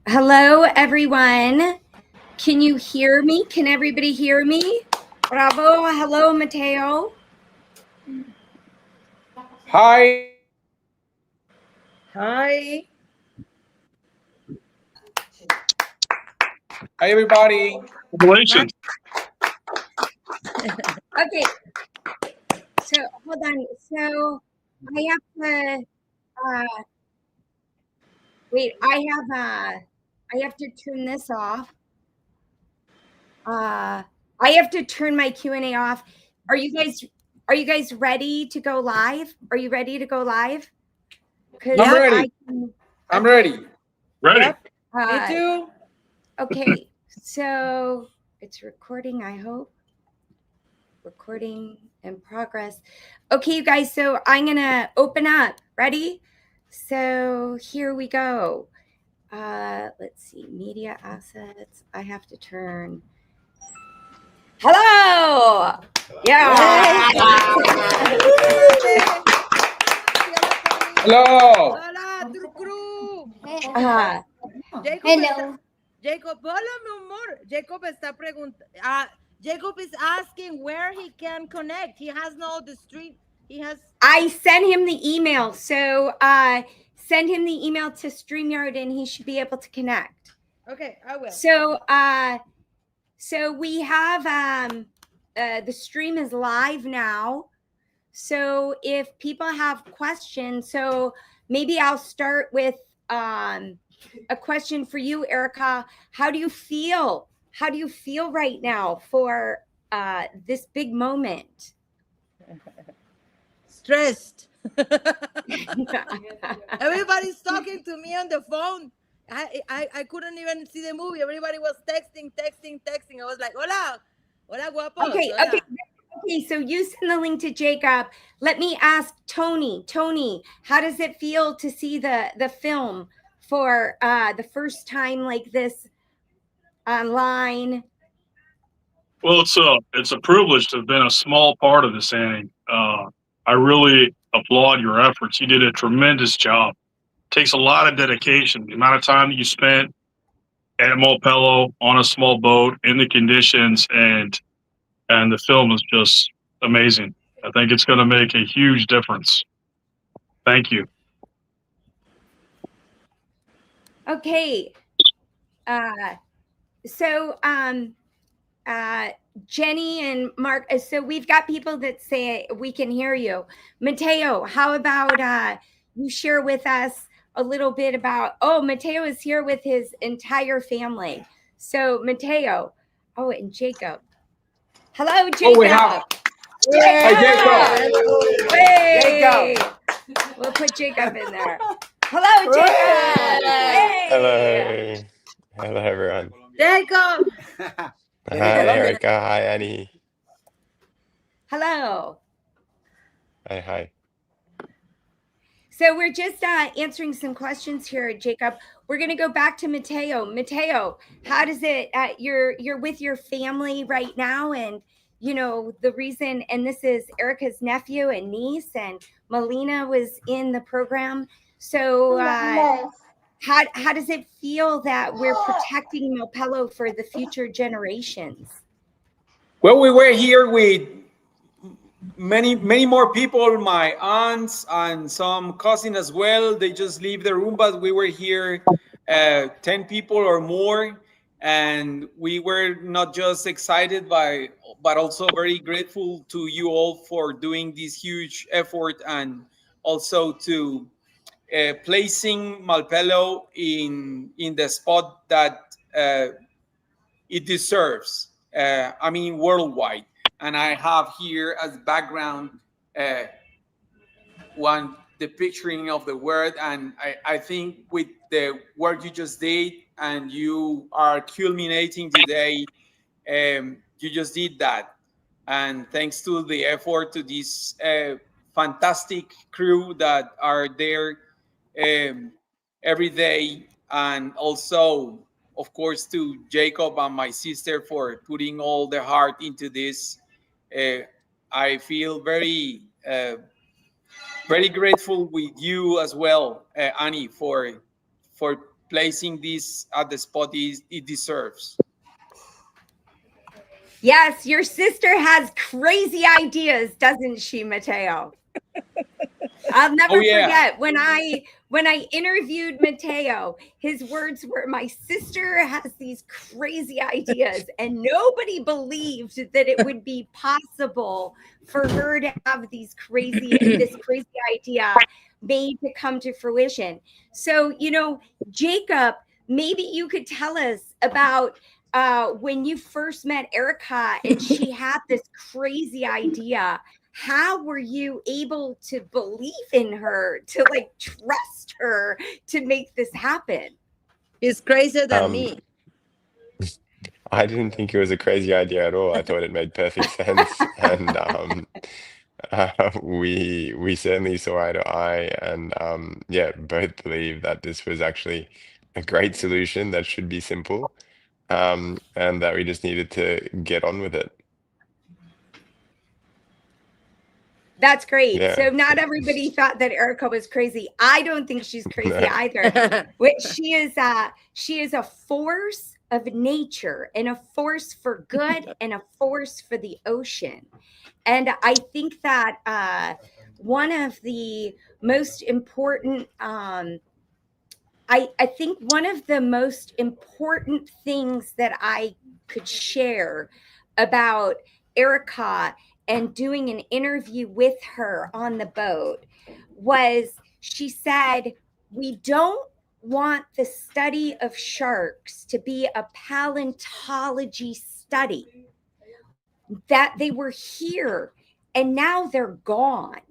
Hello, everyone. Can you hear me? Can everybody hear me? Bravo. Hello, Mateo. Hi. Hi. Hi, everybody. Congratulations. Okay. So hold on. So I have to wait. I have to turn this off. I have to turn my Q&A off. Are you guys ready to go live? Are you ready to go live? I'm ready. I'm ready. Ready. Yep. Me too. Okay. So it's recording, I hope. Recording in progress. Okay, you guys, so I'm gonna open up. Ready? So here we go. Let's see, media assets. I have to turn. Hello. Yeah. Hello. Hola, crew. Hello. Jacob, hola, mi amor. Jacob está preguntando. Jacob is asking where he can connect. He has no the stream. He has. I sent him the email, so send him the email to StreamYard, and he should be able to connect. Okay, I will. So we have the stream is live now. So if people have questions, so maybe I'll start with a question for you, Erica. How do you feel? How do you feel right now for this big moment? Stressed. Everybody's talking to me on the phone. I couldn't even see the movie. Everybody was texting. I was like, hola, guapos. Okay. So you send the link to Jacob. Let me ask Tony. Tony, how does it feel to see the film for the first time like this online? Well, it's a privilege to have been a small part of this, Annie. I really applaud your efforts. You did a tremendous job. Takes a lot of dedication. The amount of time that you spent at Malpelo on a small boat in the conditions, and the film is just amazing. I think it's going to make a huge difference. Thank you. Okay. So Jenny and Mark, so we've got people that say we can hear you. Mateo, how about you share with us a little bit about, Mateo is here with his entire family. So Mateo, and Jacob. Hello, Jacob. We have. Hi, Jacob. Hey. We'll put Jacob in there. Hello, Jacob. Hey. Hello. Hello, everyone. Jacob. Hi, Erica. Hi, Annie. Hello. Hi. So we're just answering some questions here, Jacob. We're going to go back to Mateo. Mateo, how does it? You're with your family right now, and the reason. And this is Erica's nephew and niece, and Melina was in the program. So how does it feel that we're protecting Malpelo for the future generations? Well, we were here with many more people, my aunts and some cousin as well. They just leave the room, but we were here 10 people or more, and we were not just excited but also very grateful to you all for doing this huge effort, and also to placing Malpelo in the spot that it deserves. Worldwide. And I have here as background the picturing of the word, and I think with the work you just did, and you are culminating today, you just did that. And thanks to the effort to this fantastic crew that are there every day, and also, of course, to Jacob and my sister for putting all their heart into this. I feel very grateful with you as well, Annie, for placing this at the spot it deserves. Yes, your sister has crazy ideas, doesn't she, Mateo? I'll never forget when I interviewed Mateo, his words were, "My sister has these crazy ideas," and nobody believed that it would be possible for her to have this crazy idea made to come to fruition. So, Jacob, maybe you could tell us about when you first met Erica and she had this crazy idea. How were you able to believe in her, to trust her to make this happen? He's crazier than me. I didn't think it was a crazy idea at all. I thought it made perfect sense, and we certainly saw eye to eye, and yeah, both believe that this was actually a great solution that should be simple, and that we just needed to get on with it. That's great. Yeah. So not everybody thought that Erica was crazy. I don't think she's crazy No. either. She is a force of nature, and a force for good, and a force for the ocean. And I think that one of the most important I think one of the most important things that I could share about Erica and doing an interview with her on the boat was, she said, "We don't want the study of sharks to be a paleontology study, that they were here and now they're gone.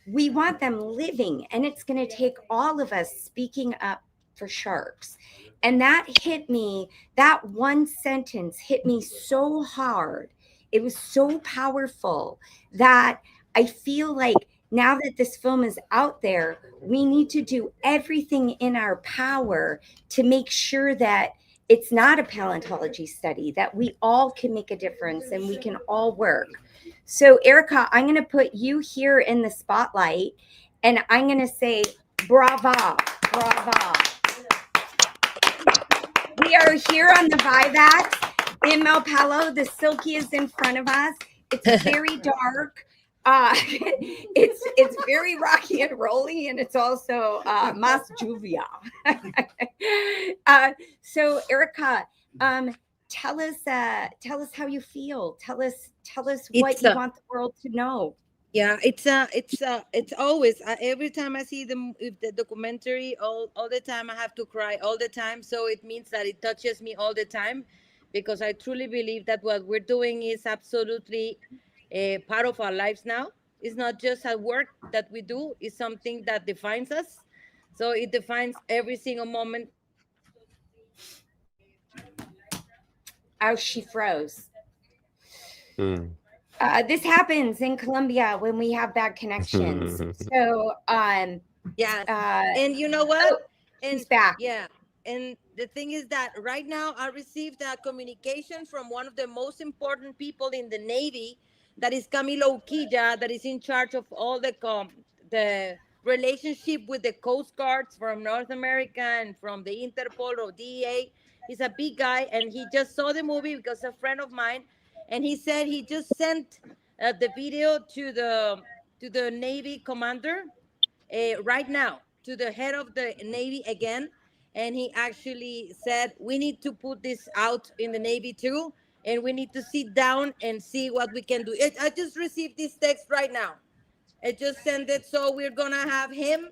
We want them living, and it's going to take all of us speaking up for sharks." And that hit me, that one sentence hit me so hard. It was so powerful that I feel like now that this film is out there, we need to do everything in our power to make sure that it's not a paleontology study, that we all can make a difference and we can all work. So, Erica, I'm going to put you here in the spotlight, and I'm going to say, brava, brava. We are here on the Vivax in Malpelo. The Silky is in front of us. It's very dark. It's very rocky and rolly, and it's also mas lluvia. So, Erica, tell us how you feel. Tell us what you want the world to know. Yeah, it's always every time I see the documentary, all the time I have to cry all the time. So it means that it touches me all the time, because I truly believe that what we're doing is absolutely a part of our lives now. It's not just a work that we do; it's something that defines us. So it defines every single moment. Oh, she froze. Mm. This happens in Colombia when we have bad connections. So, yeah, and you know what? And she's back. Yeah, and the thing is that right now I received a communication from one of the most important people in the Navy, that is Camilo Uquilla, that is in charge of all the relationship with the Coast Guards from North America and from the Interpol or DEA. He's a big guy, and he just saw the movie because a friend of mine, and he said he just sent the video to the Navy commander right now, to the head of the Navy again. And he actually said, we need to put this out in the Navy too, and we need to sit down and see what we can do. I just received this text right now. I just sent it, so we're gonna have him.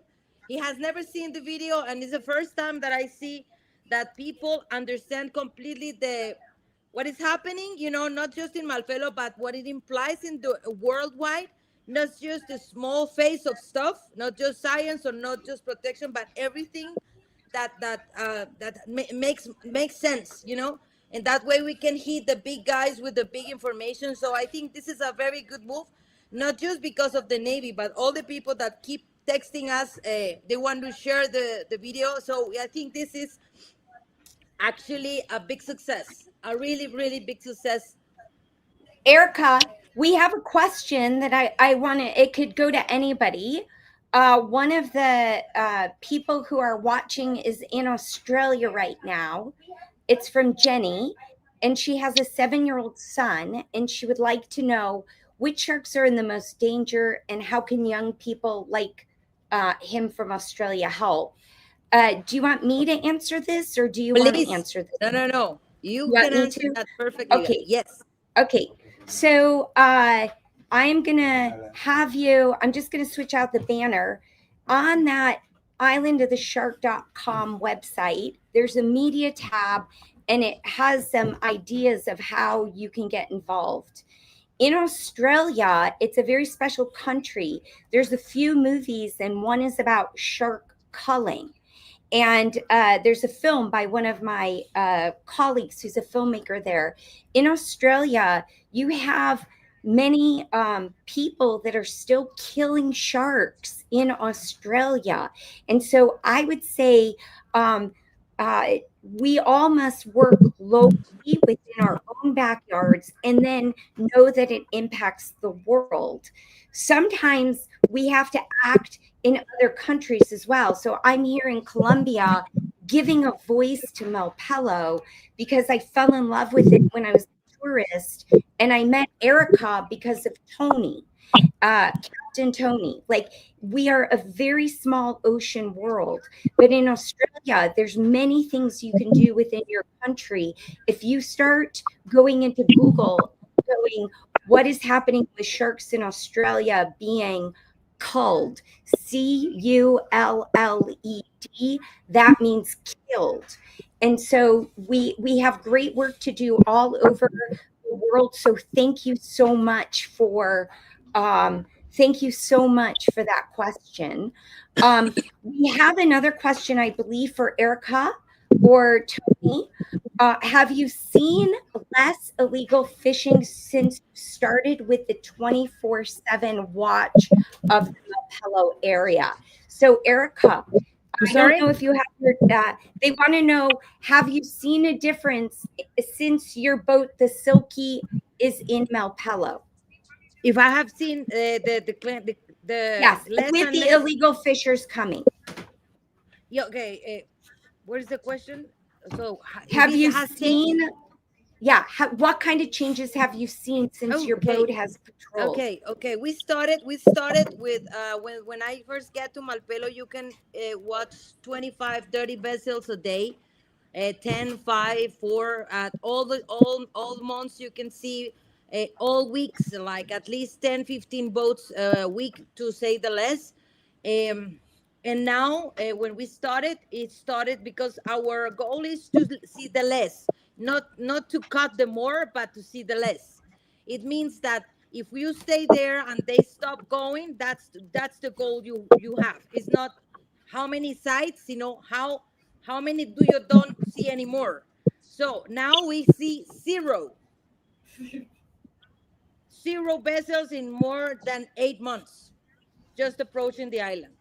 He has never seen the video, and it's the first time that I see that people understand completely what is happening, not just in Malpelo, but what it implies in the worldwide, not just a small phase of stuff, not just science or not just protection, but everything makes sense, and that way we can hit the big guys with the big information. So I think this is a very good move, not just because of the Navy, but all the people that keep texting us, they want to share the video. So I think this is actually a big success, a really, really big success. Erica, we have a question that I want to, it could go to anybody. One of the people who are watching is in Australia right now. It's from Jenny, and she has a 7-year-old son, and she would like to know which sharks are in the most danger and how can young people like him from Australia help. Do you want me to answer this, or do you want to Please. answer this? No. You want can me answer to? that perfectly. Okay. Yes. Okay. So I'm going to have you, I'm just going to switch out the banner. On that islandoftheshark.com website, there's a media tab, and it has some ideas of how you can get involved. In Australia, it's a very special country. There's a few movies, and one is about shark culling. And there's a film by one of my colleagues who's a filmmaker there. In Australia, you have many people that are still killing sharks in Australia. And so I would say we all must work locally within our own backyards and then know that it impacts the world. Sometimes we have to act in other countries as well. So I'm here in Colombia giving a voice to Malpelo because I fell in love with it when I was a tourist, and I met Erica because of Tony, Captain Tony. Like, we are a very small ocean world, but in Australia, there's many things you can do within your country. If you start going into Google, going, what is happening with sharks in Australia being culled, Culled, that means killed. And so we have great work to do all over the world. So thank you so much for that question. We have another question, I believe, for Erica or Tony. Have you seen less illegal fishing since you started with the 24/7 watch of the Malpelo area? So, Erica, I don't know if you have heard that. They want to know, have you seen a difference since your boat, the Silky, is in Malpelo? If I have seen Yes, less with and the less. illegal fishers coming. Yeah, okay. What is the question? So have you seen changed? Yeah, what kind of changes have you seen since your boat has patrolled? Okay. We started with when I first get to Malpelo, you can watch 25, 30 vessels a day. 10, 5, 4 at all months. You can see all weeks, like at least 10, 15 boats a week, to say the less. And now when we started, it started because our goal is to see the less, not to cut the more, but to see the less. It means that if you stay there and they stop going, that's the goal you have. It's not how many sites, how many do you don't see anymore. So now we see zero vessels in more than 8 months just approaching the island.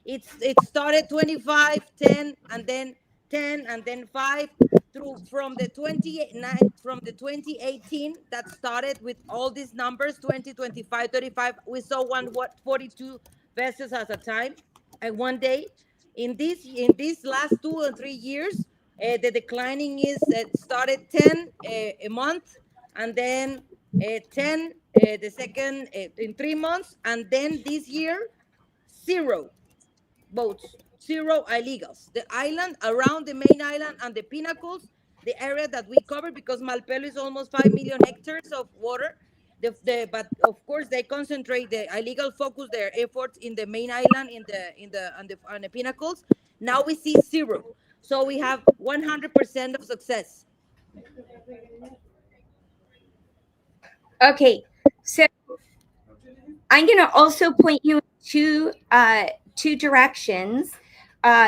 It started 25, 10, and then 10, and then 5 through from the 2018 that started with all these numbers, 20, 25, 35. We saw 42 vessels at a time and one day. In these last 2 or 3 years, the declining is started 10 a month, and then 10 the second in 3 months, and then this year zero boats, zero illegals. The island, around the main island and the pinnacles, the area that we cover, because Malpelo is almost 5 million hectares of water. But of course they concentrate the illegal focus their efforts in the main island, on the pinnacles. Now we see zero, so we have 100% of success. Okay, so I'm going to also point you to two directions.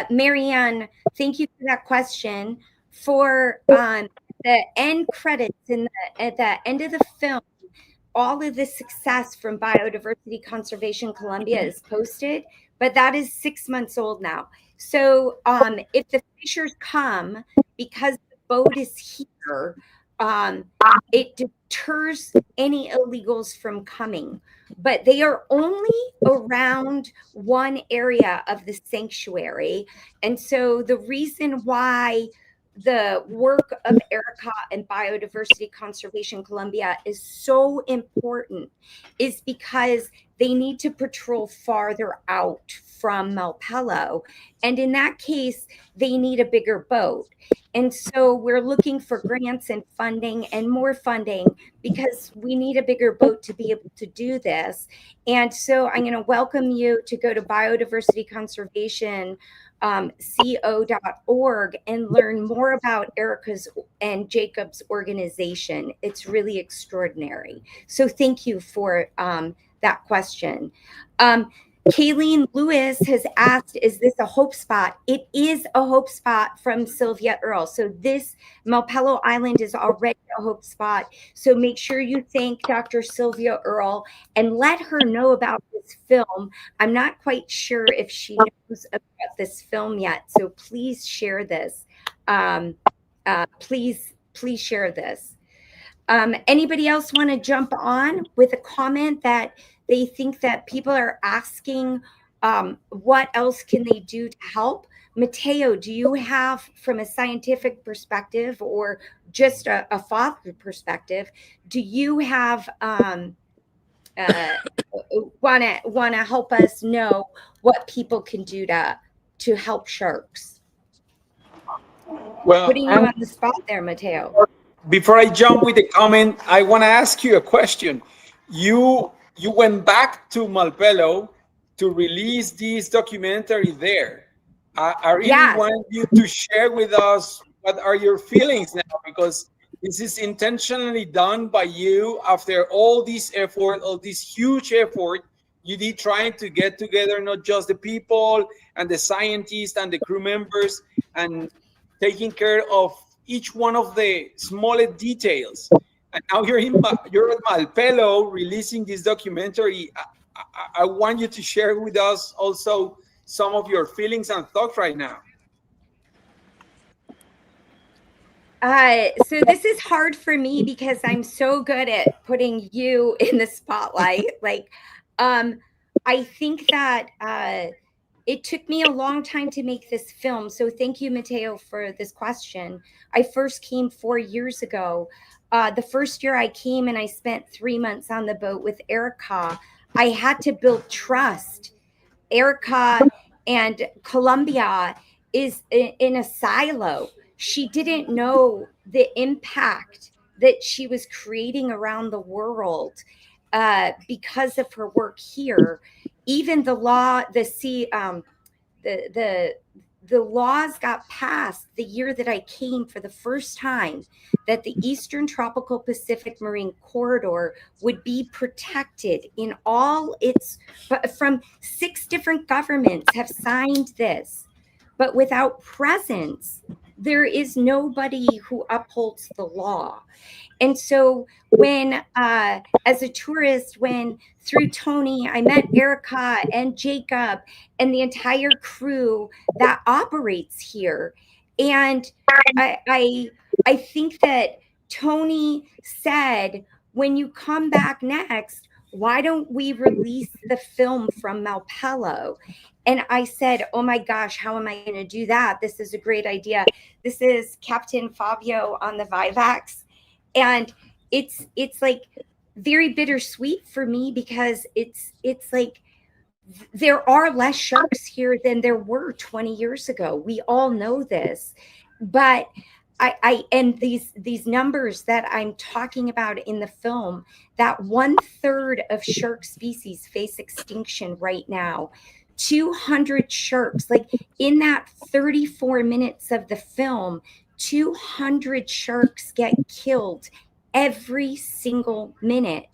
Marianne, thank you for that question. For the end credits at the end of the film, all of the success from Biodiversity Conservation Colombia is posted, but that is 6 months old now. So if the fishers come, because the boat is here, it deters any illegals from coming, but they are only around one area of the sanctuary. And so the reason why the work of Erica and Biodiversity Conservation Colombia is so important is because they need to patrol farther out from Malpelo. And in that case, they need a bigger boat. And so we're looking for grants and funding and more funding because we need a bigger boat to be able to do this. And so I'm going to welcome you to go to Biodiversity Conservation co.org and learn more about Erica's and Jacob's organization. It's really extraordinary. So thank you for that question. Kayleen Lewis has asked, is this a hope spot? It is a hope spot from Sylvia Earle. So this Malpelo Island is already a hope spot. So make sure you thank Dr. Sylvia Earle and let her know about this film. I'm not quite sure if she knows about this film yet. So please share this. Please share this. Anybody else want to jump on with a comment that they think that people are asking what else can they do to help? Mateo, do you have, from a scientific perspective or just a father perspective, do you have want to help us know what people can do to help sharks? Well, Putting you on the spot there, Mateo. Before I jump with the comment, I want to ask you a question. You went back to Malpelo to release this documentary there. I really want you to share with us what are your feelings now, because this is intentionally done by you after all this effort, all this huge effort you did trying to get together not just the people and the scientists and the crew members and taking care of each one of the smallest details. And now you're at Malpelo releasing this documentary. I want you to share with us also some of your feelings and thoughts right now. So this is hard for me because I'm so good at putting you in the spotlight. Like, I think that it took me a long time to make this film. So thank you, Mateo, for this question. I first came 4 years ago. The first year I came and I spent 3 months on the boat with Erica. I had to build trust. Erica and Colombia is in a silo. She didn't know the impact that she was creating around the world because of her work here. Even the law, the laws got passed the year that I came for the first time that the Eastern Tropical Pacific Marine Corridor would be protected in all its, from 6 different governments have signed this, but without presence, there is nobody who upholds the law. And so when, as a tourist, when through Tony, I met Erica and Jacob and the entire crew that operates here. And I think that Tony said, when you come back next, why don't we release the film from Malpelo? And I said, oh my gosh, how am I going to do that? This is a great idea. This is Captain Fabio on the Vivax. And it's like very bittersweet for me because it's like there are less sharks here than there were 20 years ago. We all know this, but I and these numbers that I'm talking about in the film, that 1/3 of shark species face extinction right now. 200 sharks, like in that 34 minutes of the film, 200 sharks get killed every single minute.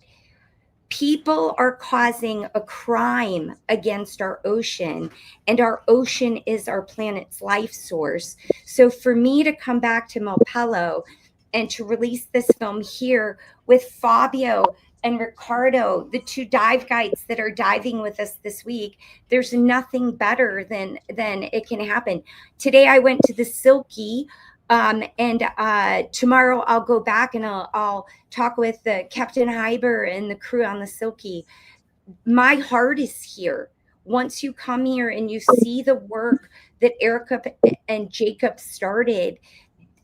People are causing a crime against our ocean, and our ocean is our planet's life source. So for me to come back to Malpelo and to release this film here with Fabio and Ricardo, the 2 dive guides that are diving with us this week, there's nothing better than it can happen. Today I went to the Silky And tomorrow I'll go back and I'll talk with the Captain Hyber and the crew on the Silky. My heart is here. Once you come here and you see the work that Erica and Jacob started,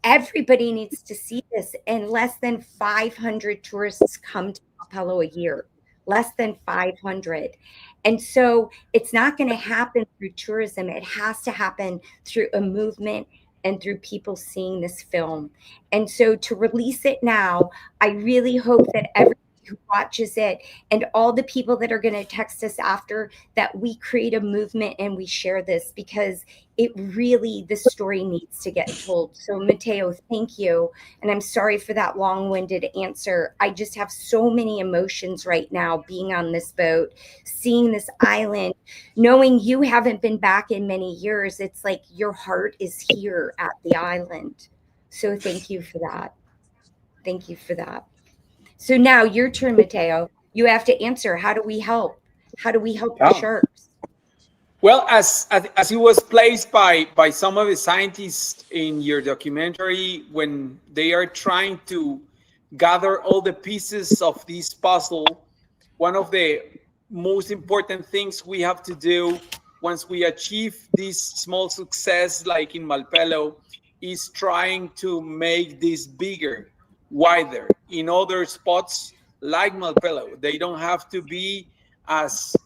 everybody needs to see this. And less than 500 tourists come to Malpelo a year, less than 500. And so it's not going to happen through tourism. It has to happen through a movement and through people seeing this film. And so to release it now, I really hope that everybody who watches it and all the people that are going to text us after, that we create a movement and we share this, because it really, the story needs to get told. So Mateo, thank you. And I'm sorry for that long-winded answer. I just have so many emotions right now being on this boat, seeing this island, knowing you haven't been back in many years. It's like your heart is here at the island. So thank you for that. Thank you for that. So now your turn, Mateo. You have to answer. How do we help? How do we help the sharks? Well, as it was placed by some of the scientists in your documentary, when they are trying to gather all the pieces of this puzzle, one of the most important things we have to do once we achieve this small success, like in Malpelo, is trying to make this bigger, wider in other spots like Malpelo. They don't have to be as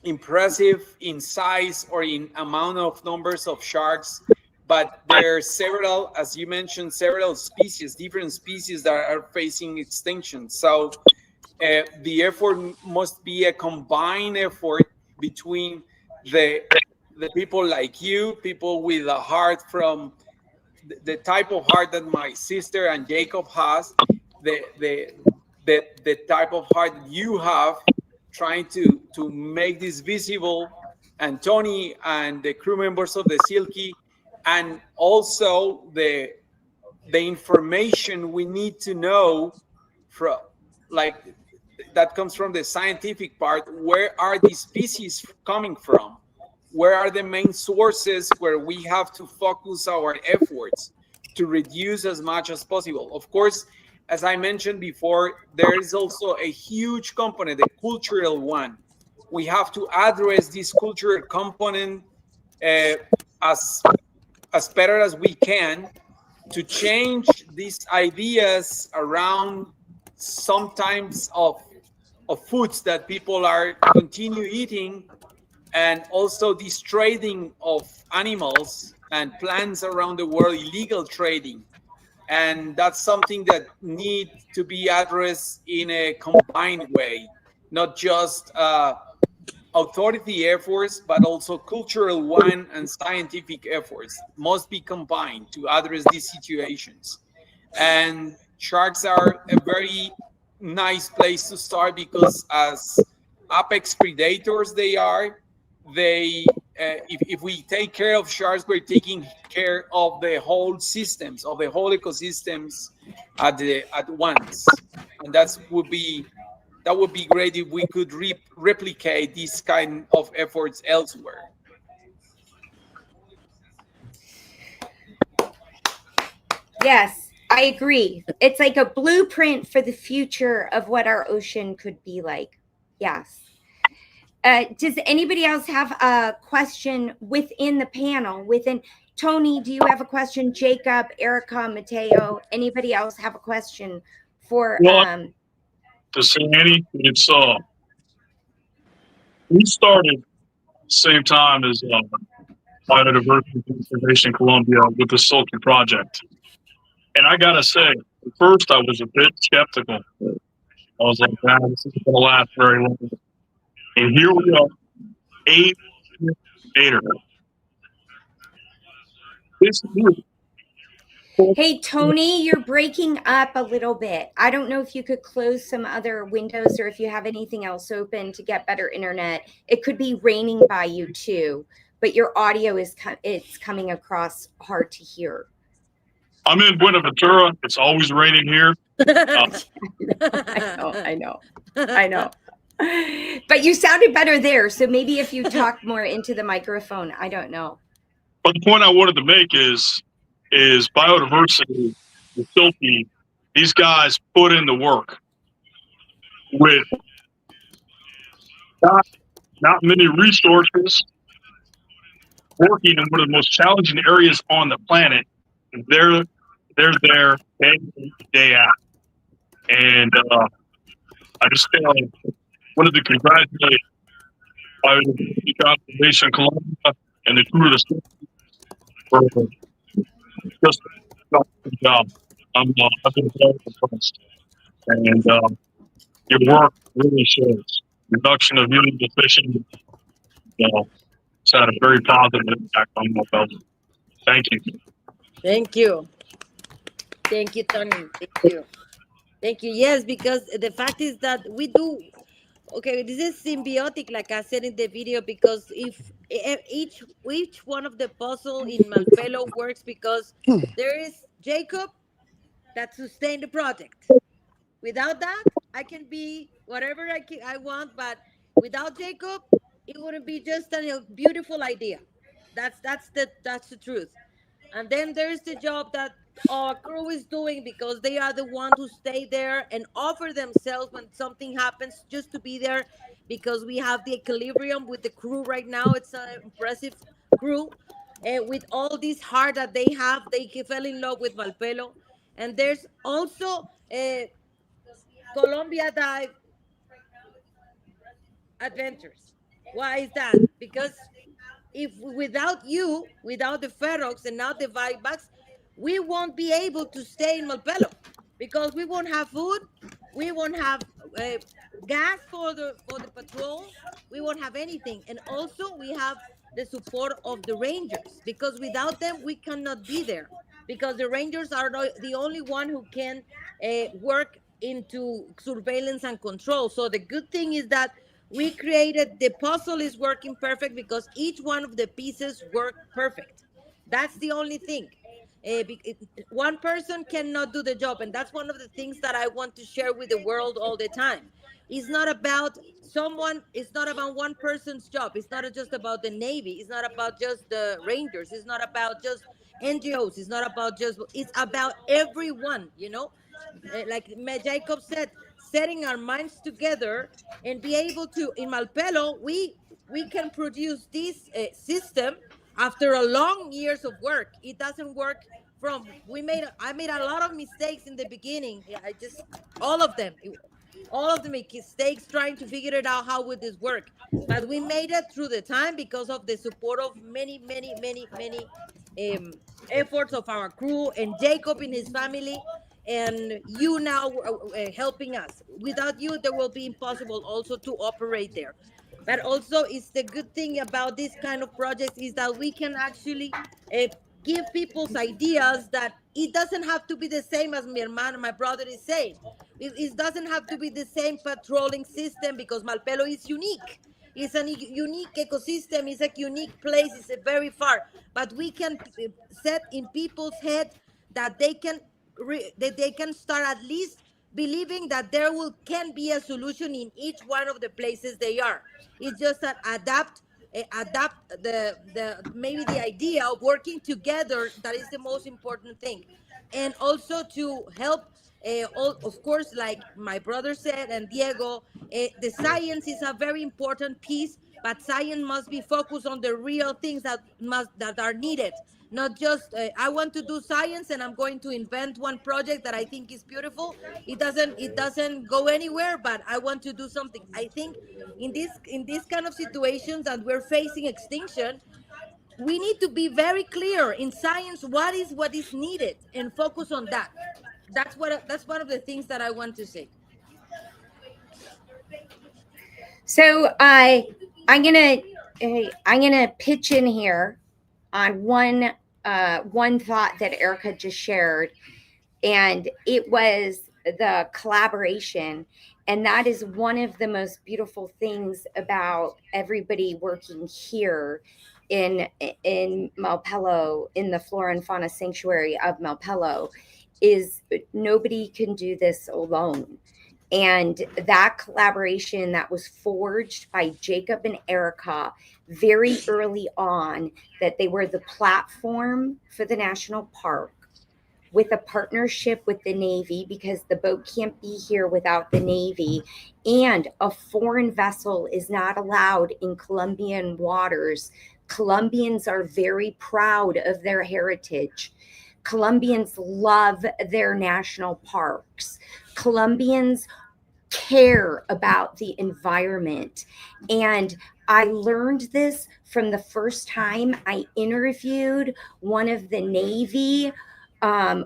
impressive in size or in amount of numbers of sharks, but there are several, as you mentioned, several species, different species that are facing extinction. So the effort must be a combined effort between the people like you, people with a heart from the type of heart that my sister and Jacob has, the type of heart you have, trying to make this visible, and Tony and the crew members of the Silky, and also the information we need to know from, like, that comes from the scientific part. Where are these species coming from? Where are the main sources where we have to focus our efforts to reduce as much as possible? Of course, as I mentioned before, there is also a huge component, the cultural one. We have to address this cultural component as better as we can, to change these ideas around sometimes of foods that people are continue eating, and also this trading of animals and plants around the world, illegal trading. And that's something that needs to be addressed in a combined way, not just authority efforts, but also cultural one and scientific efforts must be combined to address these situations. And sharks are a very nice place to start, because as apex predators they are, they if we take care of sharks, we're taking care of the whole systems, of the whole ecosystems at once. And that would be great if we could replicate this kind of efforts elsewhere. Yes, I agree. It's like a blueprint for the future of what our ocean could be like. Yes. Does anybody else have a question within the panel? Tony, do you have a question? Jacob, Erica, Mateo, anybody else have a question for? To Sandy, it's we started the same time as Biodiversity Conservation Colombia with the Silky Project, and I gotta say, at first I was a bit skeptical. I was like, "Man, this isn't gonna last very long." And here we are, 8 years later. Hey, Tony, you're breaking up a little bit. I don't know if you could close some other windows or if you have anything else open to get better internet. It could be raining by you too, but your audio is it's coming across hard to hear. I'm in Buenaventura. It's always raining here. I know. But you sounded better there. So maybe if you talk more into the microphone, I don't know. But the point I wanted to make is is biodiversity, the silky. These guys put in the work with not many resources, working in one of the most challenging areas on the planet. They're there day in, day out, and I just wanted to congratulate Biodiversity Conservation Colombia and the crew of the for just a good job. I've been very impressed, and your work really shows. Reduction of human efficiency, it's had a very positive impact on Malpelo. Thank you. Thank you. Thank you, Tony. Thank you. Thank you. Yes, because the fact is that we do. Okay, this is symbiotic, like I said in the video, because if each one of the puzzle in Malpelo works because there is Jacob that sustain the project. Without that, I can be whatever I want, but without Jacob, it wouldn't be just a beautiful idea. That's the truth. And then there's the job that our crew is doing because they are the ones who stay there and offer themselves when something happens just to be there because we have the equilibrium with the crew right now. It's an impressive crew. With all this heart that they have, they fell in love with Malpelo. And there's also Colombia Dive Adventures. Why is that? Because if without you, without the Ferox and not the buybacks, we won't be able to stay in Malpelo because we won't have food, we won't have uh, gas for the patrol, we won't have anything, and also we have the support of the Rangers because without them we cannot be there because the Rangers are the only one who can work into surveillance and control. So the good thing is that we created the puzzle is working perfect because each one of the pieces work perfect. That's the only thing. One person cannot do the job, and that's one of the things that I want to share with the world all the time. It's not about someone. It's not about one person's job. It's not just about the Navy. It's not about just the Rangers. It's not about just NGOs. It's not about just. It's about everyone. Like Jacob said, setting our minds together and be able to in Malpelo we can produce this system after a long years of work. It doesn't work from I made a lot of mistakes in the beginning. Yeah, I just all of the mistakes trying to figure it out how would this work, but we made it through the time because of the support of many um, efforts of our crew and Jacob and his family and you now helping us. Without you, there will be impossible also to operate there. But also, it's the good thing about this kind of projects is that we can actually uh, give people's ideas that it doesn't have to be the same as my brother is saying. It doesn't have to be the same patrolling system because Malpelo is unique. It's a unique ecosystem. It's a unique place. It's a very far, but we can set in people's head that they can start at least believing that there can be a solution in each one of the places they are. It's just that adapt the maybe the idea of working together that is the most important thing, and also to help all, of course, like my brother said and Diego, the science is a very important piece, but science must be focused on the real things that are needed, not just I want to do science and I'm going to invent one project that I think is beautiful. It doesn't go anywhere, but I want to do something. I think in this kind of situations that we're facing extinction, we need to be very clear in science what is needed and focus on that. That's one of the things that I want to say. So I'm gonna pitch in here on one thought that Erica just shared, and it was the collaboration. And that is one of the most beautiful things about everybody working here in Malpelo, in the flora and fauna sanctuary of Malpelo, is nobody can do this alone. And that collaboration that was forged by Jacob and Erica very early on, that they were the platform for the national park, with a partnership with the Navy, because the boat can't be here without the Navy, and a foreign vessel is not allowed in Colombian waters. Colombians are very proud of their heritage. Colombians love their national parks. Colombians care about the environment. And I learned this from the first time I interviewed one of the Navy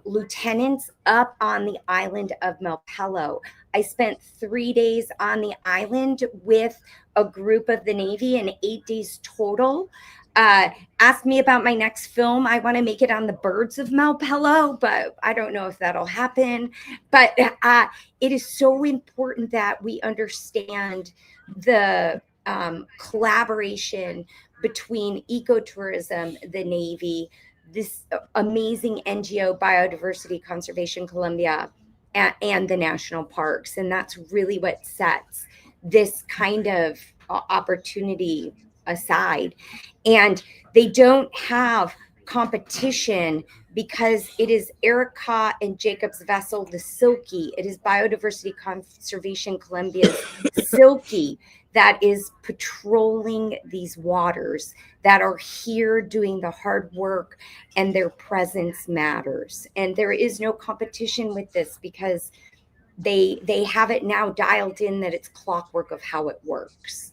lieutenants up on the island of Malpelo. I spent 3 days on the island with a group of the Navy, and 8 days total. Asked me about my next film. I want to make it on the birds of Malpelo, but I don't know if that'll happen. But it is so important that we understand the collaboration between ecotourism, the Navy, this amazing NGO, Biodiversity Conservation Colombia, and the national parks. And that's really what sets this kind of opportunity aside. And they don't have competition because it is Erica and Jacob's vessel, the Silky. It is Biodiversity Conservation Colombia's Silky that is patrolling these waters, that are here doing the hard work, and their presence matters. And there is no competition with this because they have it now dialed in that it's clockwork of how it works.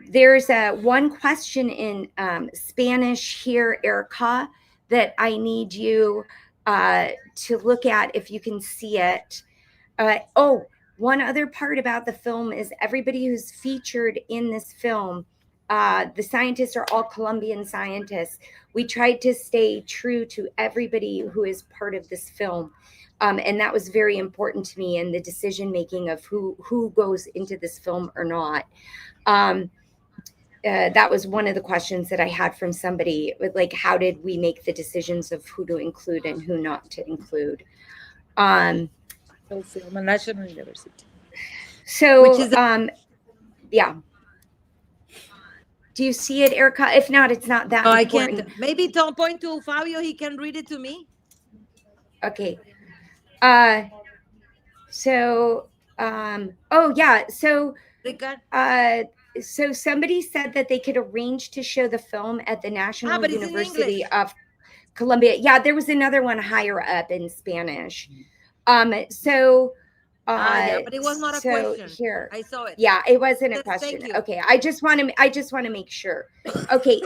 There's one question in Spanish here, Erica, that I need you to look at if you can see it. One other part about the film is everybody who's featured in this film, the scientists are all Colombian scientists. We tried to stay true to everybody who is part of this film. And that was very important to me in the decision making of who goes into this film or not. That was one of the questions that I had from somebody, with like, how did we make the decisions of who to include and who not to include? National University. So, Which is yeah. Do you see it, Erica? If not, it's not that important. I can't. Maybe don't point to Fabio. He can read it to me. Okay. So, oh yeah. So, so somebody said that they could arrange to show the film at the National University of Colombia. Yeah, there was another one higher up in Spanish. Yeah, but it was not a question. Here, I saw it. Yeah, it wasn't a question. Thank you. Okay, I just want to make sure. Okay,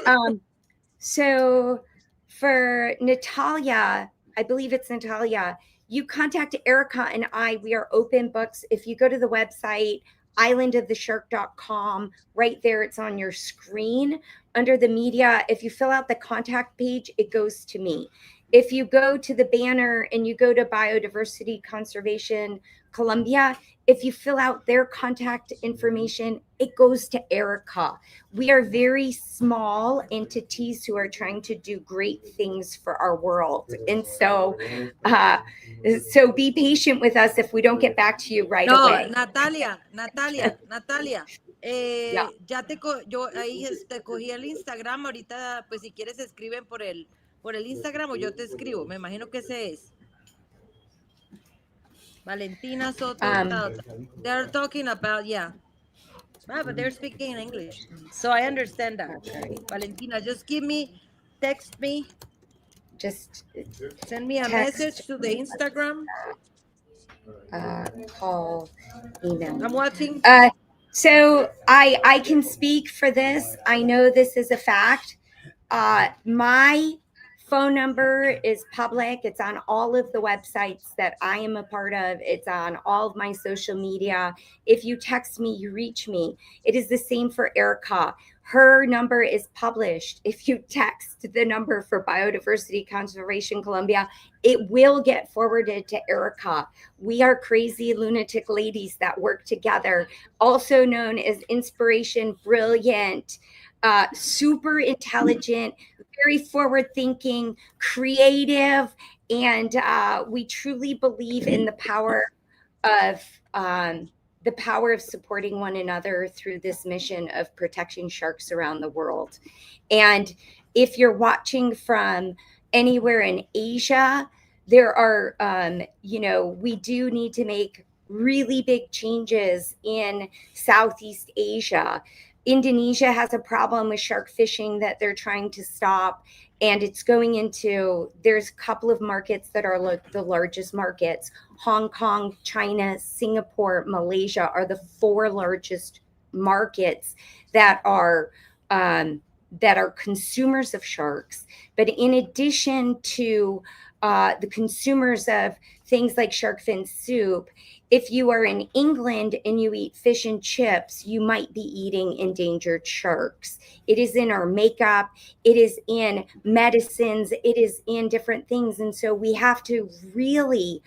so for Natalia, I believe it's Natalia, you contact Erica and we are open books. If you go to the website islandoftheshark.com, right there, it's on your screen under the media. If you fill out the contact page, it goes to me. If you go to the banner and you go to Biodiversity Conservation Colombia, if you fill out their contact information, it goes to Erica. We are very small entities who are trying to do great things for our world. And so be patient with us if we don't get back to you right away. Natalia. Yo ahí te cogí el Instagram. Ahorita, pues si quieres escriben por el Instagram o yo te escribo. Me imagino que ese es. Valentina Soto. They're talking about, but they're speaking in English. So I understand that. Okay. Valentina, just text me. Just send me a message to the Instagram. Call, email. I'm watching. So I can speak for this. I know this is a fact. My phone number is public. It's on all of the websites that I am a part of. It's on all of my social media. If you text me, you reach me. It is the same for Erica. Her number is published. If you text the number for Biodiversity Conservation Colombia, it will get forwarded to Erica. We are crazy lunatic ladies that work together, also known as Inspiration Brilliant, super intelligent, very forward thinking, creative, And we truly believe in the power of supporting one another through this mission of protecting sharks around the world. And if you're watching from anywhere in Asia, there are, we do need to make really big changes in Southeast Asia. Indonesia has a problem with shark fishing that they're trying to stop. And it's going into, there's a couple of markets that are like the largest markets. Hong Kong, China, Singapore, Malaysia are the 4 largest markets that are consumers of sharks. But in addition to the consumers of things like shark fin soup, if you are in England and you eat fish and chips, you might be eating endangered sharks. It is in our makeup, it is in medicines, it is in different things. And so we have to really,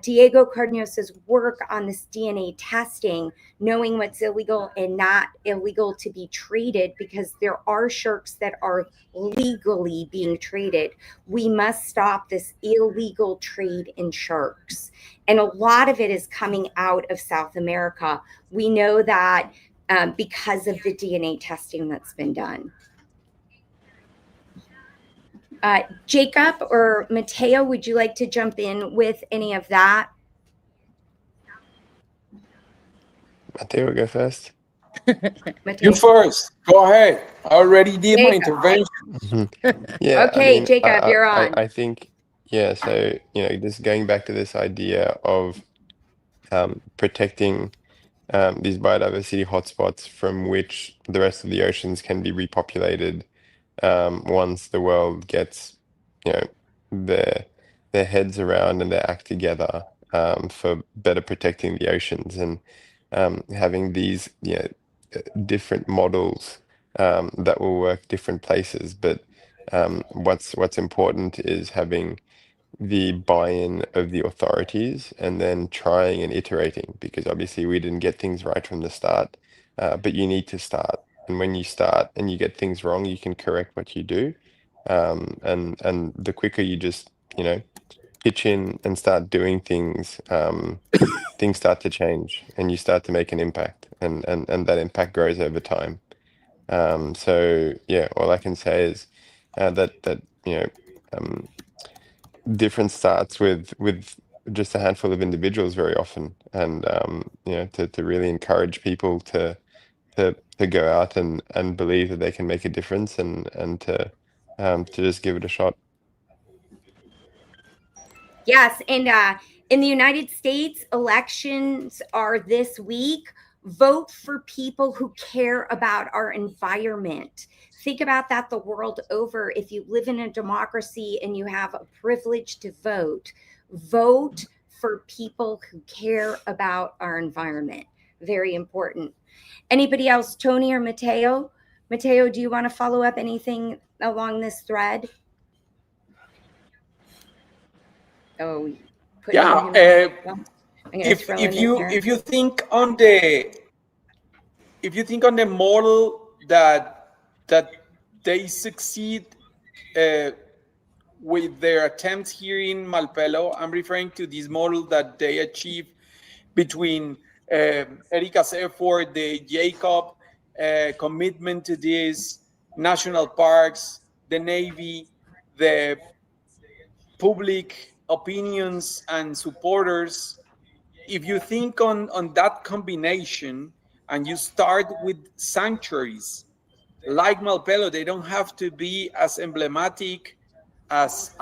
Diego Cardenos's work on this DNA testing, knowing what's illegal and not illegal to be traded, because there are sharks that are legally being traded. We must stop this illegal trade in sharks. And a lot of it is coming out of South America. We know that because of the DNA testing that's been done. Jacob or Mateo, would you like to jump in with any of that? Mateo, go first. Mateo? You first. Go ahead. I already did my Jacob. intervention. Yeah. Okay, I mean, Jacob, you're on. I think, yeah. So, just going back to this idea of protecting these biodiversity hotspots from which the rest of the oceans can be repopulated once the world gets, their heads around and their act together for better protecting the oceans, and having these different models that will work different places. But what's important is having the buy-in of the authorities and then trying and iterating, because obviously we didn't get things right from the start, but you need to start. And when you start and you get things wrong, you can correct what you do. And the quicker you just, pitch in and start doing things, things start to change and you start to make an impact, and that impact grows over time. So yeah, all I can say is that difference starts with just a handful of individuals very often, and to really encourage people to go out and believe that they can make a difference, and to just give it a shot. Yes, and in the United States, elections are this week. Vote for people who care about our environment. Think about that the world over. If you live in a democracy and you have a privilege to vote, vote for people who care about our environment. Very important. Anybody else, Tony or Mateo? Mateo, do you want to follow up anything along this thread? Oh, Yeah. If you think on the model that they succeed with their attempts here in Malpelo, I'm referring to this model that they achieved between Erika's effort, the Jacob commitment to these national parks, the Navy, the public opinions and supporters. If you think on that combination and you start with sanctuaries like Malpelo, they don't have to be as emblematic as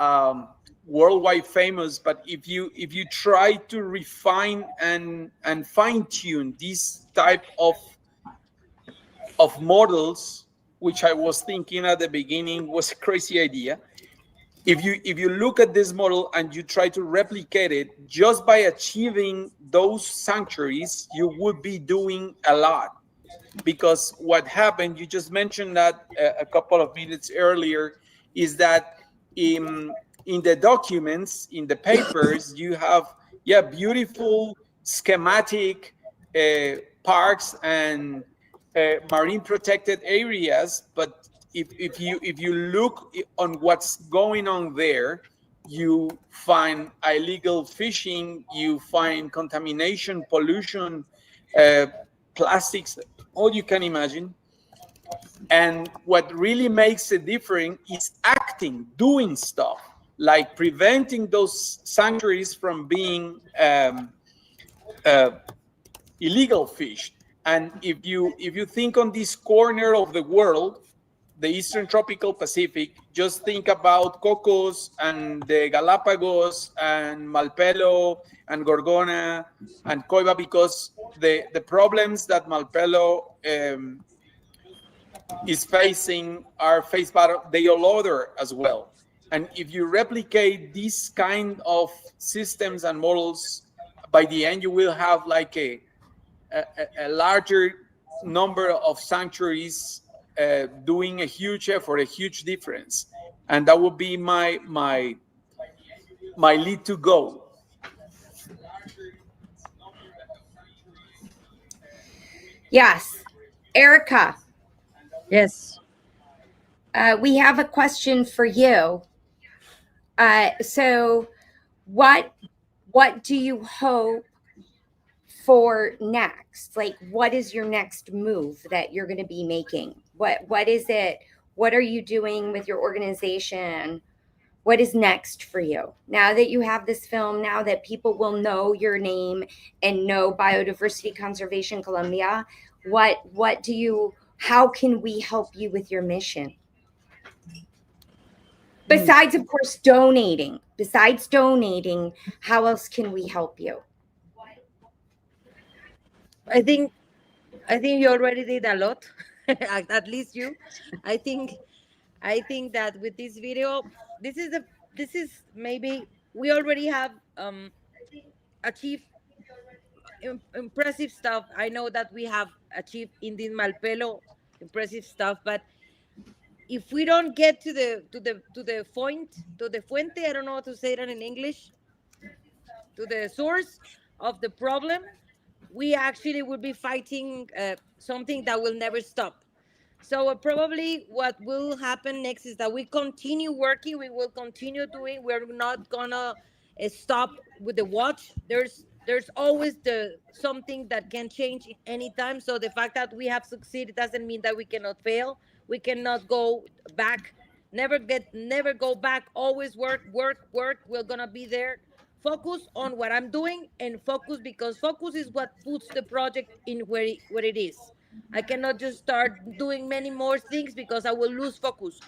worldwide famous, but if you try to refine and fine tune this type of models, which I was thinking at the beginning was a crazy idea. If you look at this model and you try to replicate it, just by achieving those sanctuaries, you would be doing a lot. Because what happened, you just mentioned that a couple of minutes earlier, is that in the documents, in the papers, you have beautiful schematic parks and marine protected areas, but if you look on what's going on there, you find illegal fishing, you find contamination, pollution, uh, plastics, all you can imagine. And what really makes it different is acting, doing stuff, like preventing those sanctuaries from being uh, illegal fish. And if you think on this corner of the world, the Eastern Tropical Pacific, just think about Cocos and the Galapagos and Malpelo and Gorgona and Coiba, because the problems that Malpelo is facing are faced by the all other as well. And if you replicate these kind of systems and models, by the end you will have like a larger number of sanctuaries doing a huge effort, a huge difference, and that would be my lead to go. Yes. Erica, Yes. we have a question for you. So what do you hope for next? Like, what is your next move that you're going to be making? What is it? What are you doing with your organization? What is next for you now that you have this film, now that people will know your name and know Biodiversity Conservation Colombia? What do you, how can we help you with your mission? Besides, of course, donating. Besides donating, how else can we help you? I think you already did a lot. At least you. I think that with this video, this is maybe we already have achieved impressive stuff. I know that we have achieved in this Malpelo impressive stuff, but if we don't get to the point, to the fuente, I don't know how to say that in English, to the source of the problem, we actually will be fighting something that will never stop. So probably what will happen next is that we continue working. We will continue doing. We're not gonna stop with the watch. There's always the something that can change anytime. So the fact that we have succeeded doesn't mean that we cannot fail. We cannot go back. Never go back. Always work, work, work. We're gonna be there. Focus on what I'm doing and focus, because focus is what puts the project in where it is. I cannot just start doing many more things because I will lose focus.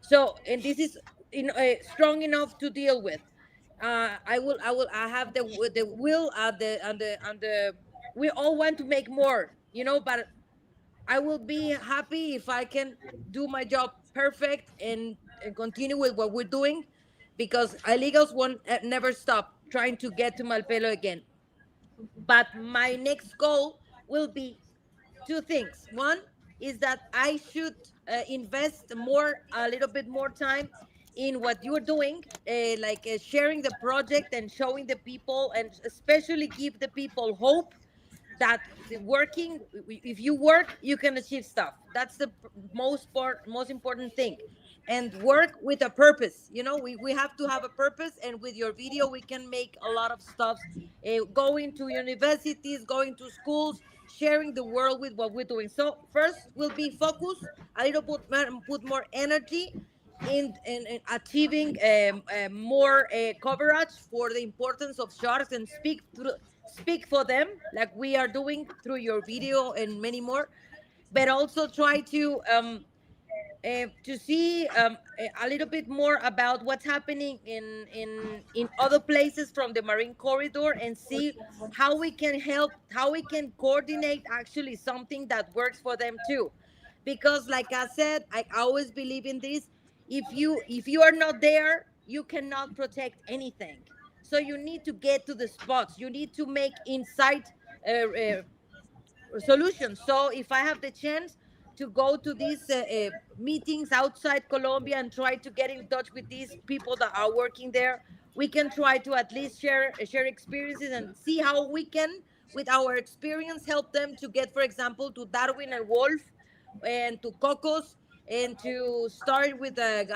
So, and this is strong enough to deal with. I have the will and the we all want to make more, but I will be happy if I can do my job perfect and continue with what we're doing, because illegals won't never stop trying to get to Malpelo again. But my next goal will be two things. One is that I should invest a little bit more time in what you're doing, like sharing the project and showing the people, and especially give the people hope that the working, if you work, you can achieve stuff. That's the most important thing. And work with a purpose. We have to have a purpose, and with your video we can make a lot of stuff, going to universities, going to schools, sharing the world with what we're doing. So first will be focus a little bit, put more energy in achieving more coverage for the importance of sharks, and speak for them like we are doing through your video and many more. But also try to see a little bit more about what's happening in other places from the marine corridor, and see how we can help, how we can coordinate actually something that works for them too. Because like I said, I always believe in this: if you are not there, you cannot protect anything. So you need to get to the spots, you need to make insight solutions. So if I have the chance to go to these meetings outside Colombia and try to get in touch with these people that are working there, we can try to at least share experiences and see how we can, with our experience, help them to get, for example, to Darwin and Wolf, and to Cocos, and to start with the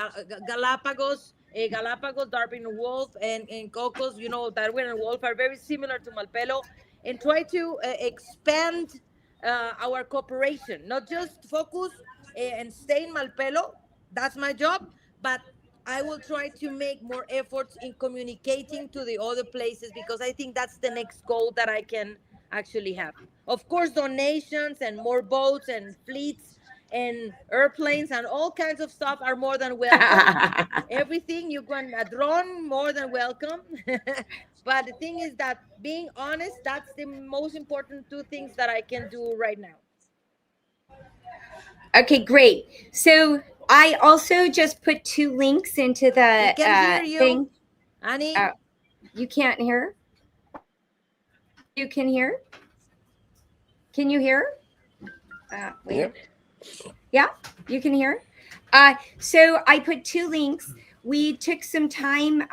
Galapagos, Galapagos, Darwin Wolf, and Cocos, Darwin and Wolf are very similar to Malpelo, and try to expand our cooperation, not just focus and stay in Malpelo. That's my job, but I will try to make more efforts in communicating to the other places, because I think that's the next goal that I can actually have. Of course, donations and more boats and fleets and airplanes and all kinds of stuff are more than welcome. Everything you want, a drone, more than welcome. But the thing is that being honest, that's the most important two things that I can do right now. Okay, great. So I also just put 2 links into the We can hear you, thing. Annie. You can't hear? You can hear? Can you hear? Wait. Yep. Yeah, you can hear? So I put 2 links. We took some time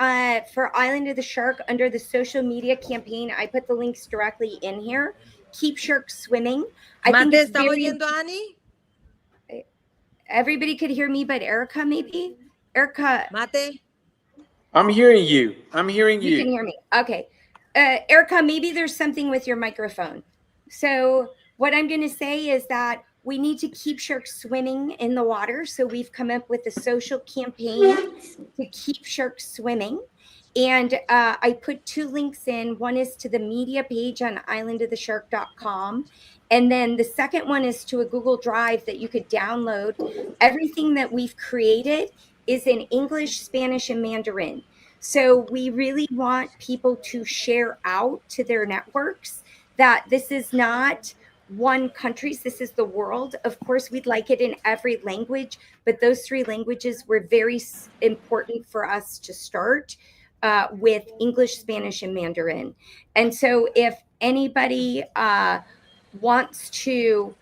for Island of the Shark under the social media campaign. I put the links directly in here. Keep sharks swimming. I think Mate, it's ¿está very, oyendo, Annie? everybody could hear me but Erica, maybe? Erica, Mate. I'm hearing you. I'm hearing you can you. hear me. Okay. Erica, maybe there's something with your microphone. So what I'm going to say is that we need to keep sharks swimming in the water. So we've come up with a social campaign to keep sharks swimming. And I put 2 links in. One is to the media page on islandoftheshark.com. And then the second one is to a Google Drive that you could download. Everything that we've created is in English, Spanish, and Mandarin. So we really want people to share out to their networks that this is not one country's, this is the world. Of course, we'd like it in every language, but those 3 languages were very important for us to start with English, Spanish, and Mandarin. And so if anybody wants to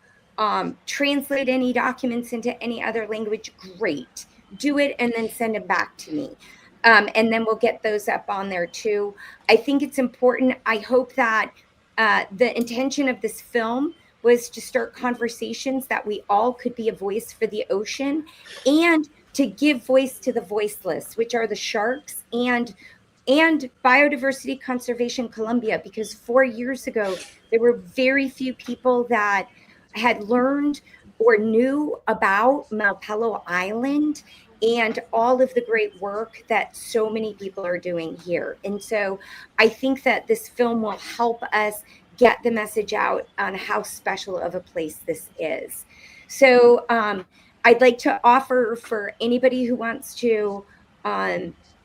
translate any documents into any other language, great. Do it and then send them back to me. And then we'll get those up on there too. I think it's important. I hope that the intention of this film was to start conversations that we all could be a voice for the ocean, and to give voice to the voiceless, which are the sharks and Biodiversity Conservation Colombia, because 4 years ago, there were very few people that had learned or knew about Malpelo Island and all of the great work that so many people are doing here. And so I think that this film will help us get the message out on how special of a place this is. So I'd like to offer for anybody who wants to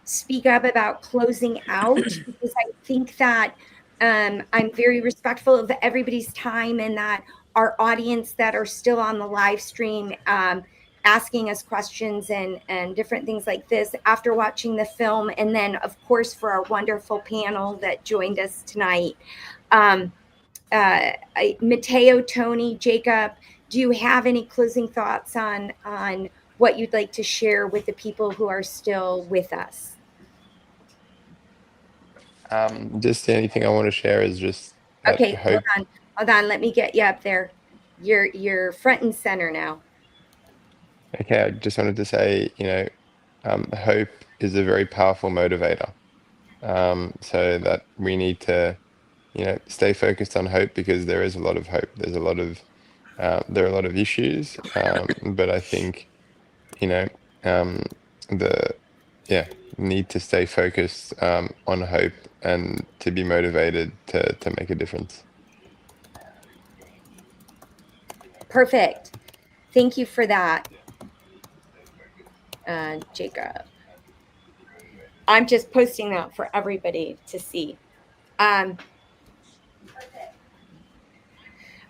speak up about closing out, because I think that I'm very respectful of everybody's time, and that our audience that are still on the live stream asking us questions and different things like this after watching the film. And then, of course, for our wonderful panel that joined us tonight. Mateo, Tony, Jacob, do you have any closing thoughts on what you'd like to share with the people who are still with us? Just the only thing I want to share is just that Okay, hope. hold on. Let me get you up there. You're front and center now. Okay, I just wanted to say, hope is a very powerful motivator. So that we need to, stay focused on hope, because there is a lot of hope. There's a lot of, there are a lot of issues, but I think, need to stay focused on hope and to be motivated to make a difference. Perfect. Thank you for that, Jacob. I'm just posting that for everybody to see.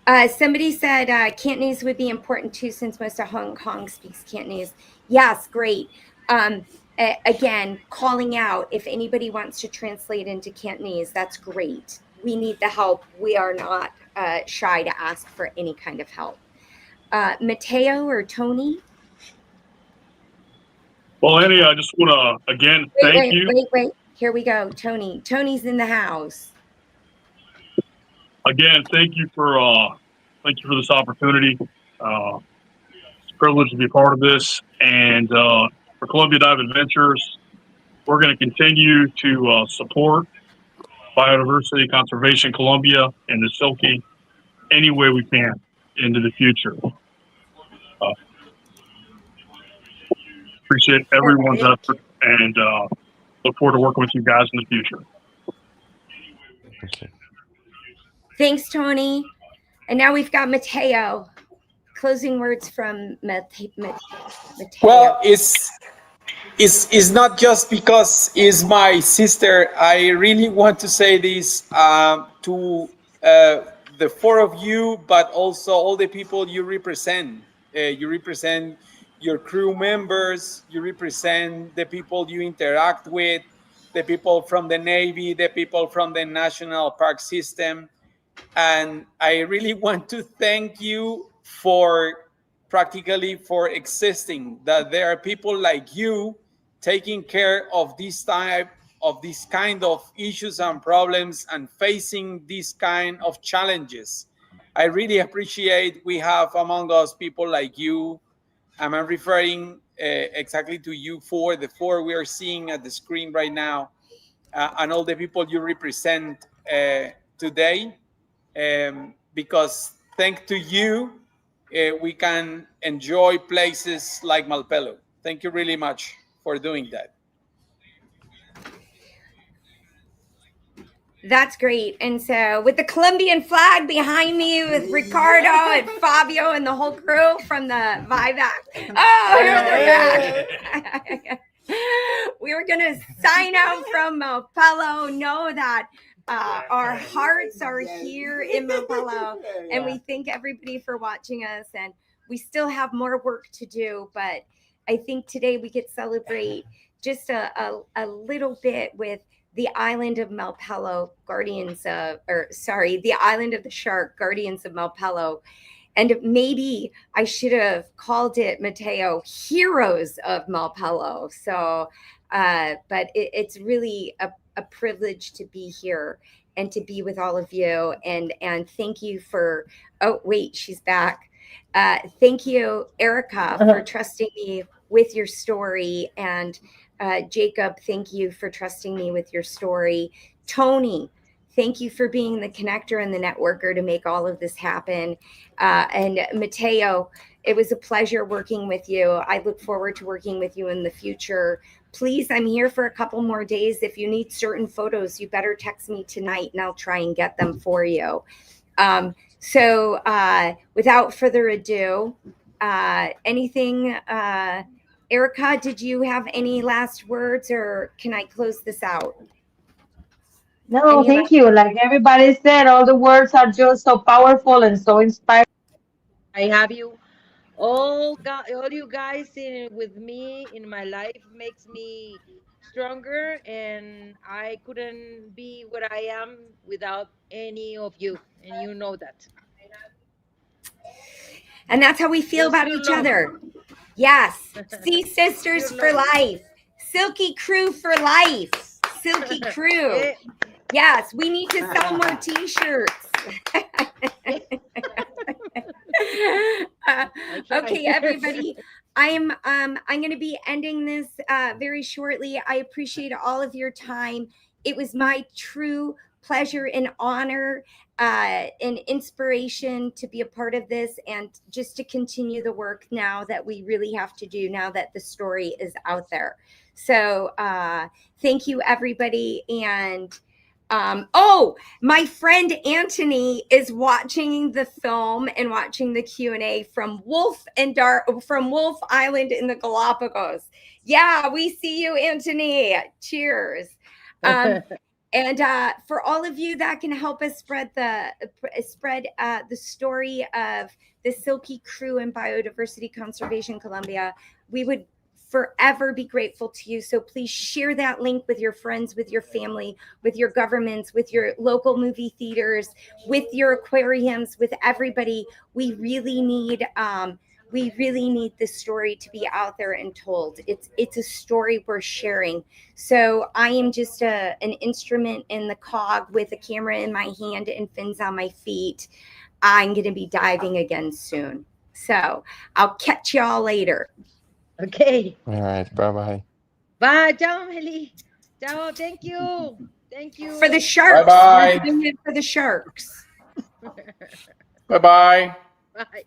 Somebody said Cantonese would be important too, since most of Hong Kong speaks Cantonese. Yes, great. Again, calling out, if anybody wants to translate into Cantonese, that's great. We need the help. We are not shy to ask for any kind of help. Mateo or Tony? Well, Annie, I just want to again thank you. Wait. Here we go. Tony's in the house. Again, thank you for this opportunity. It's a privilege to be a part of this, and for Columbia Dive Adventures, we're going to continue to support biodiversity conservation Colombia and the Silky any way we can into the future. Appreciate everyone's Thank effort and look forward to working with you guys in the future. Thank you. Thanks, Tony. And now we've got Mateo. Closing words from Mateo. Well, it's not just because it's my sister. I really want to say this to the four of you, but also all the people you represent. You represent your crew members. You represent the people you interact with, the people from the Navy, the people from the National Park System. And I really want to thank you for practically for existing, that there are people like you taking care of this type of this kind of issues and problems and facing these kind of challenges. I really appreciate we have among us people like you. I'm referring exactly to you four, the four we are seeing at the screen right now, and all the people you represent today. Because thanks to you, we can enjoy places like Malpelo. Thank you really much for doing that. That's great. And so with the Colombian flag behind me with Ricardo and Fabio and the whole crew from the Vivac. Oh, here they're back. We were going to sign out from Malpelo. Know that our hearts are here in Malpelo. And we thank everybody for watching us. And we still have more work to do. But I think today we could celebrate just a little bit with the island of Malpelo, the island of the shark, guardians of Malpelo. And maybe I should have called it, Mateo, heroes of Malpelo. So, but it's really a privilege to be here and to be with all of you. And thank you for, oh, wait, she's back. Thank you, Erica, for trusting me with your story. And Jacob, thank you for trusting me with your story. Tony, thank you for being the connector and the networker to make all of this happen. And Mateo, it was a pleasure working with you. I look forward to working with you in the future. Please, I'm here for a couple more days. If you need certain photos, you better text me tonight and I'll try and get them for you. So without further ado, anything, Erica, did you have any last words or can I close this out? No, thank you. Like everybody said, all the words are just so powerful and so inspiring. I have you all you guys with me in my life makes me stronger, and I couldn't be what I am without any of you, and you know that. And that's how we feel Just about pure each love. other. Yes. Sea Sisters Pure for love. life. Silky Crew for life. Silky Crew. Yes, we need to sell more t-shirts. Okay, everybody. I'm going to be ending this very shortly. I appreciate all of your time. It was my true pleasure and honor and inspiration to be a part of this and just to continue the work now that we really have to do now that the story is out there. So thank you, everybody. And oh, my friend Anthony is watching the film and watching the Q&A from Wolf Island in the Galapagos. Yeah, we see you, Anthony. Cheers. And for all of you that can help us spread the story of the Silky Crew and Biodiversity Conservation Colombia, we would forever be grateful to you. So please share that link with your friends, with your family, with your governments, with your local movie theaters, with your aquariums, with everybody. We really need this story to be out there and told. It's a story we're sharing. So I am just an instrument in the cog with a camera in my hand and fins on my feet. I'm going to be diving again soon. So I'll catch y'all later. Okay. All right. Bye bye. Bye. Ciao, Meli. Ciao. Thank you. Thank you. For the sharks. Bye-bye. We're doing it for the sharks. Bye-bye. Bye.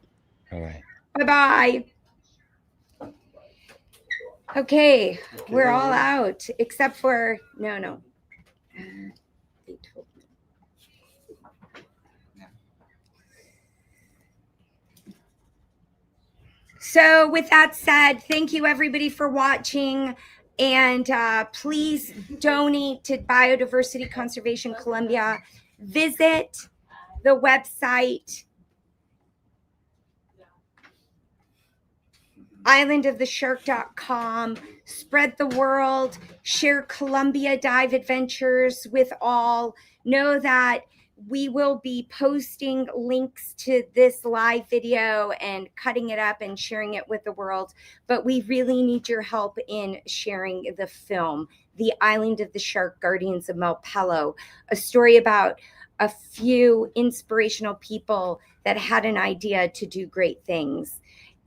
All right. Bye-bye. Okay, we're all out except for no. They told me. So with that said, thank you everybody for watching, and please donate to Biodiversity Conservation Colombia. Visit the website islandoftheshark.com. Spread the word, share Columbia dive adventures with all. Know that we will be posting links to this live video and cutting it up and sharing it with the world, but we really need your help in sharing the film, The Island of the Shark, Guardians of Malpelo, a story about a few inspirational people that had an idea to do great things.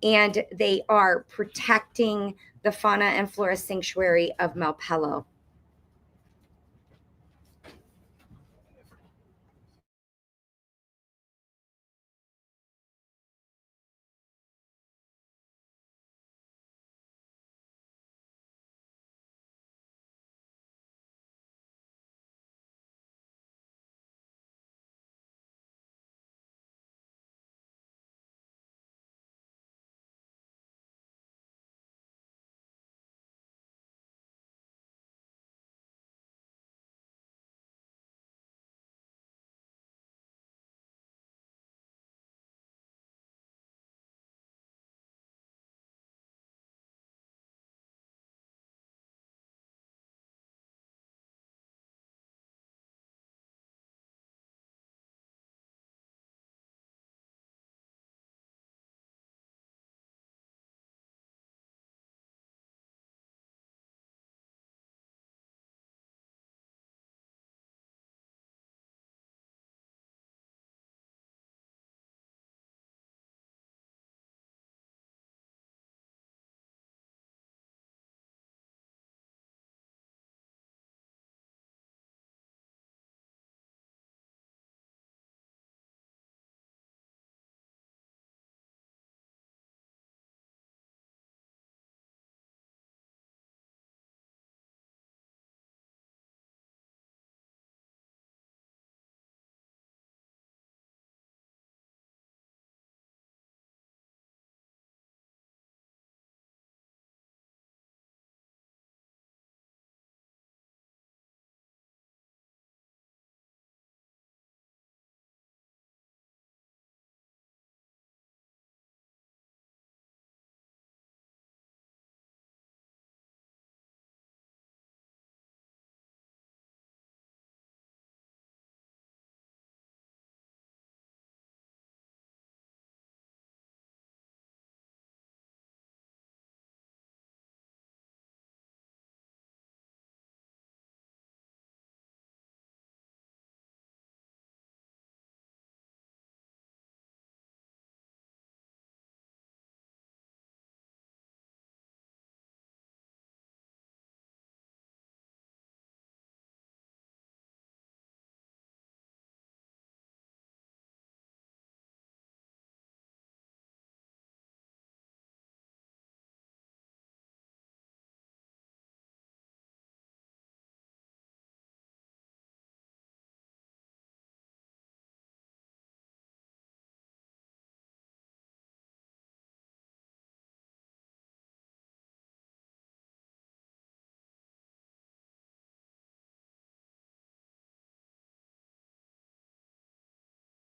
And they are protecting the fauna and flora sanctuary of Malpelo.